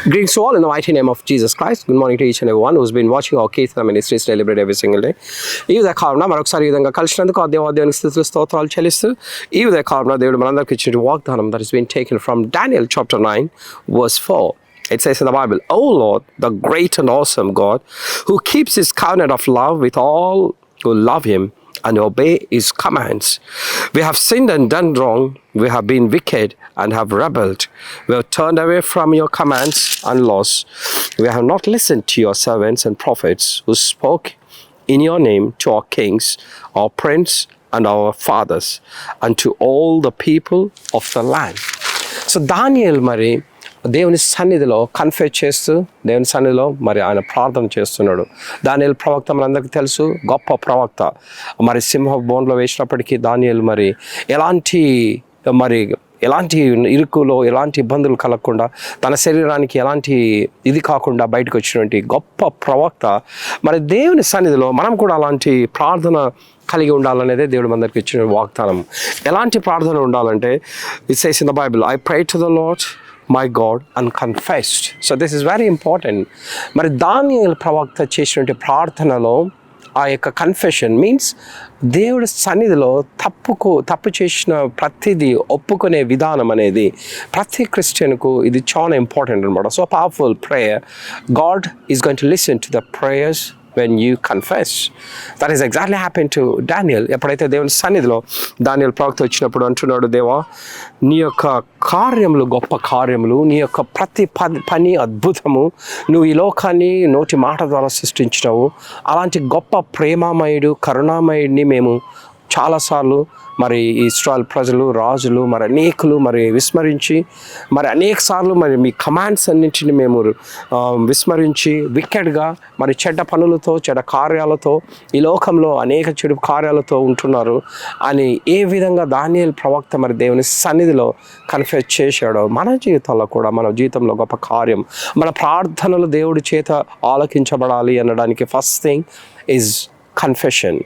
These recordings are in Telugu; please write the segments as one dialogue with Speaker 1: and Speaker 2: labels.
Speaker 1: Greetings to all in the mighty name of Jesus Christ. Good morning to each and everyone who's been watching our Keith Ministries deliberate every single day. ఈ విధంగా కావున మరొకసారి ఈ విధంగా కలిసినందుకు ఆ దేవునికి స్థుతులు స్తోత్రాలు చెల్లిస్తూ ఈ విధంగా కావున దేవుడు మనందరికీ ఇచ్చిన వాగ్దానం that has been taken from Daniel chapter 9 verse 4. It says in the Bible, "O Lord, the great and awesome God, who keeps his covenant of love with all who love him and obey his commands. We have sinned and done wrong. We have been wicked and have rebelled. We have turned away from your commands and laws. We have not listened to your servants and prophets who spoke in your name to our kings, our prince, and our fathers, and to all the people of the land." So Daniel మరి దేవుని సన్నిధిలో కన్ఫెస్ చేస్తూ దేవుని సన్నిధిలో మరి ఆయన ప్రార్థన చేస్తున్నాడు. దానియేలు ప్రవక్త మనందరికీ తెలుసు, గొప్ప ప్రవక్త. మరి సింహ బోన్లో వేసినప్పటికీ దానియేలు మరి ఎలాంటి ఇరుకులో ఎలాంటి ఇబ్బందులు కలగకుండా తన శరీరానికి ఎలాంటి ఇది కాకుండా బయటకు వచ్చినటువంటి గొప్ప ప్రవక్త. మరి దేవుని సన్నిధిలో మనం కూడా అలాంటి ప్రార్థన కలిగి ఉండాలనేదే దేవుడు అందరికి ఇచ్చిన వాగ్దానం. ఎలాంటి ప్రార్థన ఉండాలంటే it says in the Bible, "I pray to the Lord my God and confessed." So this is very important. మరి దానియేలు ప్రవక్త చేసినటువంటి ప్రార్థనలో ఆ యొక్క కన్ఫెషన్ మీన్స్ దేవుడి సన్నిధిలో తప్పు చేసిన ప్రతిదీ ఒప్పుకునే విధానం అనేది ప్రతి క్రిస్టియన్కు ఇది చాలా ఇంపార్టెంట్ అనమాట. So powerful prayer. God is going to listen to the prayers when you confess. That is exactly happened to Daniel. ఎప్పుడైతే దేవుని సన్నిధిలో దానియేలు ప్రవక్త వచ్చినప్పుడు అంటున్నాడు, "దేవా, నీ యొక్క కార్యములు గొప్ప కార్యములు, నీ యొక్క ప్రతి పని అద్భుతము, నువ్వు ఈ లోకాన్ని నోటి మాట ద్వారా సృష్టించినావు. అలాంటి గొప్ప ప్రేమామయుడు కరుణామయుడిని మేము చాలాసార్లు మరి ఇశ్రాయేల్ ప్రజలు రాజులు మరి అనేకులు మరి విస్మరించి మరి అనేక సార్లు మరి మీ కమాండ్స్ అన్నింటిని మేము విస్మరించి వికెట్గా మరి చెడ్డ పనులతో చెడ్డ కార్యాలతో ఈ లోకంలో అనేక చెడు కార్యాలతో ఉంటున్నారు" అని ఏ విధంగా దానియేలు ప్రవక్త మరి దేవుని సన్నిధిలో కన్ఫెస్ చేశాడో మన జీవితంలో కూడా మన జీవితంలో గొప్ప కార్యం, మన ప్రార్థనలు దేవుడి చేత ఆలకించబడాలి అనడానికి first thing is confession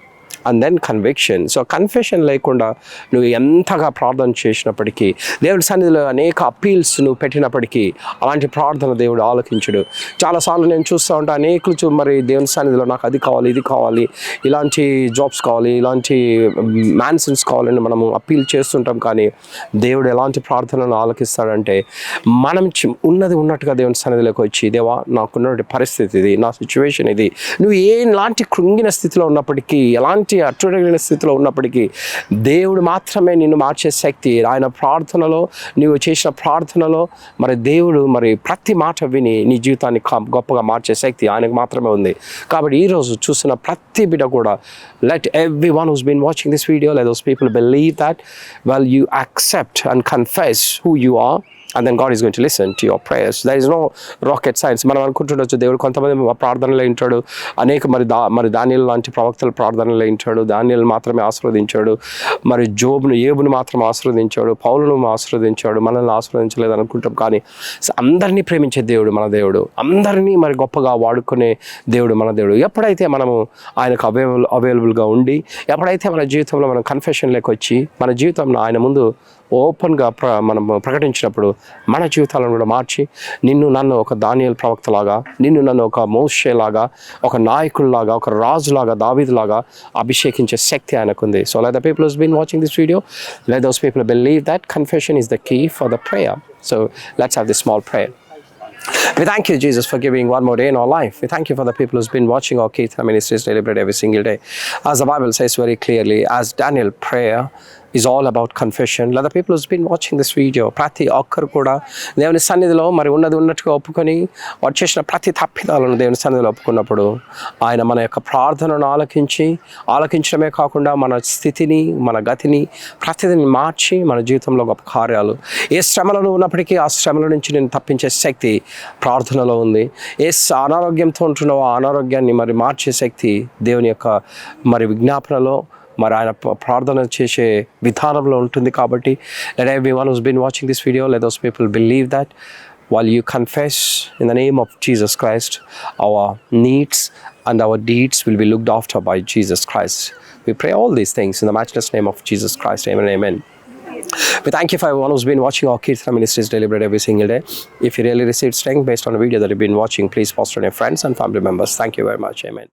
Speaker 1: and then conviction. So confession లేకుండా నువ్వు ఎంతగా ప్రార్థన చేసినప్పటికీ, దేవుడి సన్నిధిలో అనేక అపీల్స్ నువ్వు పెట్టినప్పటికీ అలాంటి ప్రార్థన దేవుడు ఆలకించడు. చాలాసార్లు నేను చూస్తూ ఉంటాను, అనేకులు మరి దేవుని సన్నిధిలో నాకు అది కావాలి, ఇది కావాలి, ఇలాంటి జాబ్స్ కావాలి, ఇలాంటి మ్యాన్సన్స్ కావాలని మనము అపీల్ చేస్తుంటాం. కానీ దేవుడు ఎలాంటి ప్రార్థనను ఆలకిస్తాడంటే మనం ఉన్నట్టుగా దేవుని సన్నిధిలోకి వచ్చి, "దేవా, నాకున్నటువంటి పరిస్థితి ఇది, నా సిచ్యువేషన్ ఇది, నువ్వు ఎలాంటి కృంగిన స్థితిలో ఉన్నప్పటికీ ఎలాంటి అట్టుడిగిన స్థితిలో ఉన్నప్పటికీ దేవుడు మాత్రమే నిన్ను మార్చే శక్తి." ఆయన ప్రార్థనలో నీవు చేసిన ప్రార్థనలో మరి దేవుడు మరి ప్రతి మాట విని నీ జీవితాన్ని గొప్పగా మార్చే శక్తి ఆయనకు మాత్రమే ఉంది. కాబట్టి ఈరోజు చూసిన ప్రతి బిడ్డ కూడా, let every one who's been watching this video, let those people believe that well you accept and confess who you are, and then God is going to listen to your prayers. There is no rocket science. మనం అనుకుంటుండొచ్చు దేవుడు కొంతమంది ప్రార్థనలో వింటాడు, అనేక మరి దానియేలు లాంటి ప్రవక్తల ప్రార్థనలో వింటాడు, దానియేలు మాత్రమే ఆశీర్వదించాడు, మరి ఏబును మాత్రం ఆశీర్వదించాడు, పౌలును ఆశీర్వదించాడు, మనల్ని ఆశీర్వదించలేదు అనుకుంటాం. కానీ అందరినీ ప్రేమించే దేవుడు మన దేవుడు, అందరినీ మరి గొప్పగా వాడుకునే దేవుడు మన దేవుడు. ఎప్పుడైతే మనము ఆయనకు అవైలబుల్గా ఉండి, ఎప్పుడైతే మన జీవితంలో మనం కన్ఫెషన్లోకి వచ్చి మన జీవితంలో ఆయన ముందు ఓపెన్గా మనం ప్రకటించినప్పుడు మన జీవితాలను కూడా మార్చి నిన్ను నన్ను ఒక దానియేలు ప్రవక్తలాగా, నిన్ను నన్ను ఒక మోషేలాగా, ఒక నాయకుల్లాగా, ఒక రాజులాగా, దావీదులాగా అభిషేకించే శక్తి ఆయనకుంది. So let the people who's been watching this video, let those people believe that confession is the key for the prayer. So let's have this small prayer. We thank you, Jesus, for giving one more day in our life. We thank you for the people who's been watching our Keith Ministries deliberate every single day. As the Bible says very clearly, as Daniel prayer is all about confession. Let the people who's been watching this video, ప్రతి ఒక్కరు కూడా దేవుని సన్నిధిలో మరి ఉన్నట్టుగా ఒప్పుకొని వారు చేసిన ప్రతి తప్పిదాలను దేవుని సన్నిధిలో ఒప్పుకున్నప్పుడు ఆయన మన యొక్క ప్రార్థనను ఆలకించడమే కాకుండా మన స్థితిని, మన గతిని, ప్రతిదిని మార్చి మన జీవితంలో గొప్ప కార్యాలు, ఏ శ్రమలలో ఉన్నప్పటికీ ఆ శ్రమల నుంచి నేను తప్పించే శక్తి ప్రార్థనలో ఉంది. ఏ అనారోగ్యంతో ఉంటున్నావో ఆ అనారోగ్యాన్ని మరి మార్చే శక్తి దేవుని యొక్క మరి విజ్ఞాపనలో మరి ఆయన ప్రార్థన చేసే విధానంలో ఉంటుంది. కాబట్టి let everyone who's been watching this video, let those people believe that while you confess in the name of Jesus Christ, our needs and our deeds will be looked after by Jesus Christ. We pray all these things in the matchless name of Jesus Christ. Amen. Amen. We thank you for everyone who's been watching our Kirtana Ministries Daily Bread every single day. If you really received strength based on a video that you've been watching, please post on your friends and family members. Thank you very much. Amen.